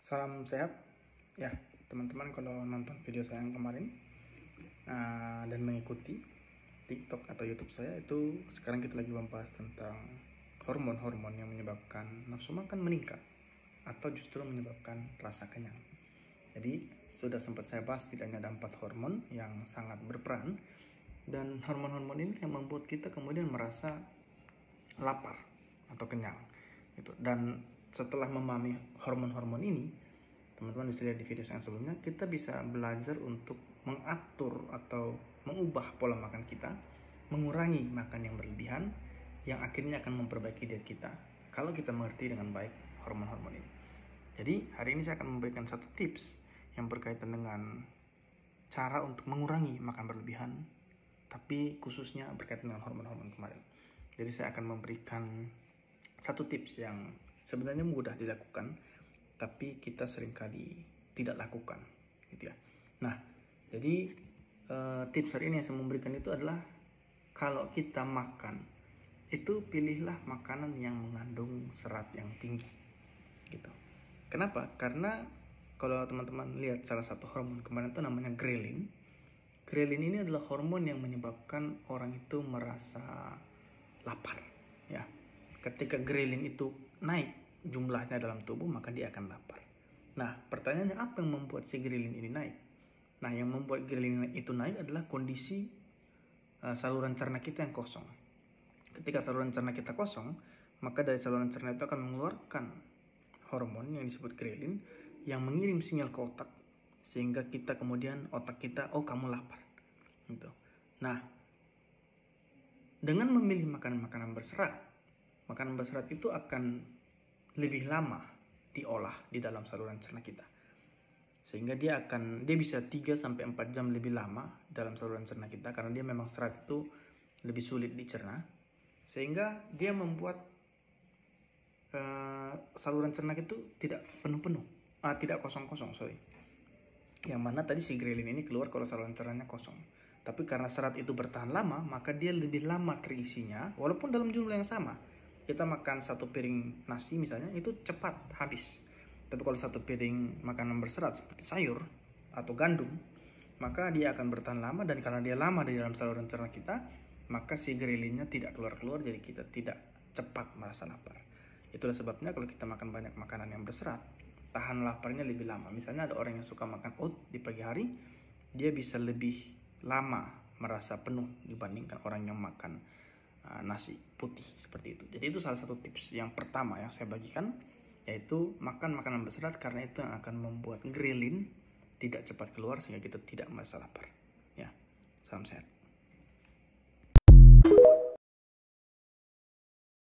Salam sehat ya teman-teman. Kalau nonton video saya yang kemarin dan mengikuti TikTok atau YouTube saya, itu sekarang kita lagi membahas tentang hormon-hormon yang menyebabkan nafsu makan meningkat atau justru menyebabkan rasa kenyang. Jadi sudah sempat saya bahas setidaknya ada 4 hormon yang sangat berperan, dan hormon-hormon ini yang membuat kita kemudian merasa lapar atau kenyang gitu. Dan setelah memahami hormon-hormon ini, teman-teman bisa lihat di video saya sebelumnya, kita bisa belajar untuk mengatur atau mengubah pola makan kita, mengurangi makan yang berlebihan, yang akhirnya akan memperbaiki diet kita kalau kita mengerti dengan baik hormon-hormon ini. Jadi hari ini saya akan memberikan satu tips yang berkaitan dengan cara untuk mengurangi makan berlebihan, tapi khususnya berkaitan dengan hormon-hormon kemarin. Jadi saya akan memberikan satu tips yang sebenarnya mudah dilakukan, tapi kita seringkali tidak lakukan, gitu ya. Nah, jadi tips hari ini yang saya memberikan itu adalah, kalau kita makan itu pilihlah makanan yang mengandung serat yang tinggi, gitu. Kenapa? Karena kalau teman-teman lihat salah satu hormon kemarin itu namanya ghrelin. Ghrelin ini adalah hormon yang menyebabkan orang itu merasa lapar, ya. Ketika ghrelin itu naik jumlahnya dalam tubuh, maka dia akan lapar. Nah, pertanyaannya, apa yang membuat si ghrelin ini naik? Nah, yang membuat ghrelin itu naik adalah kondisi saluran cerna kita yang kosong. Ketika saluran cerna kita kosong, maka dari saluran cerna itu akan mengeluarkan hormon yang disebut ghrelin yang mengirim sinyal ke otak, sehingga kita kemudian, otak kita, oh kamu lapar, gitu. Nah, dengan memilih makanan-makanan berserat itu akan lebih lama diolah di dalam saluran cerna kita, sehingga dia bisa 3-4 jam lebih lama dalam saluran cerna kita, karena dia memang serat itu lebih sulit dicerna, sehingga dia membuat saluran cerna itu tidak penuh-penuh, tidak kosong-kosong, yang mana tadi si ghrelin ini keluar kalau saluran cernanya kosong. Tapi karena serat itu bertahan lama, maka dia lebih lama terisinya, walaupun dalam jumlah yang sama. Kita makan satu piring nasi misalnya, itu cepat habis. Tapi kalau satu piring makanan berserat seperti sayur atau gandum, maka dia akan bertahan lama, dan karena dia lama di dalam saluran cerna kita, maka si ghrelinnya tidak keluar-keluar, jadi kita tidak cepat merasa lapar. Itulah sebabnya kalau kita makan banyak makanan yang berserat, tahan laparnya lebih lama. Misalnya ada orang yang suka makan oat di pagi hari, dia bisa lebih lama merasa penuh dibandingkan orang yang makan nasi putih seperti itu. Jadi itu salah satu tips yang pertama yang saya bagikan, yaitu makan makanan berserat, karena itu yang akan membuat ghrelin tidak cepat keluar sehingga kita tidak merasa lapar. Ya, salam sehat.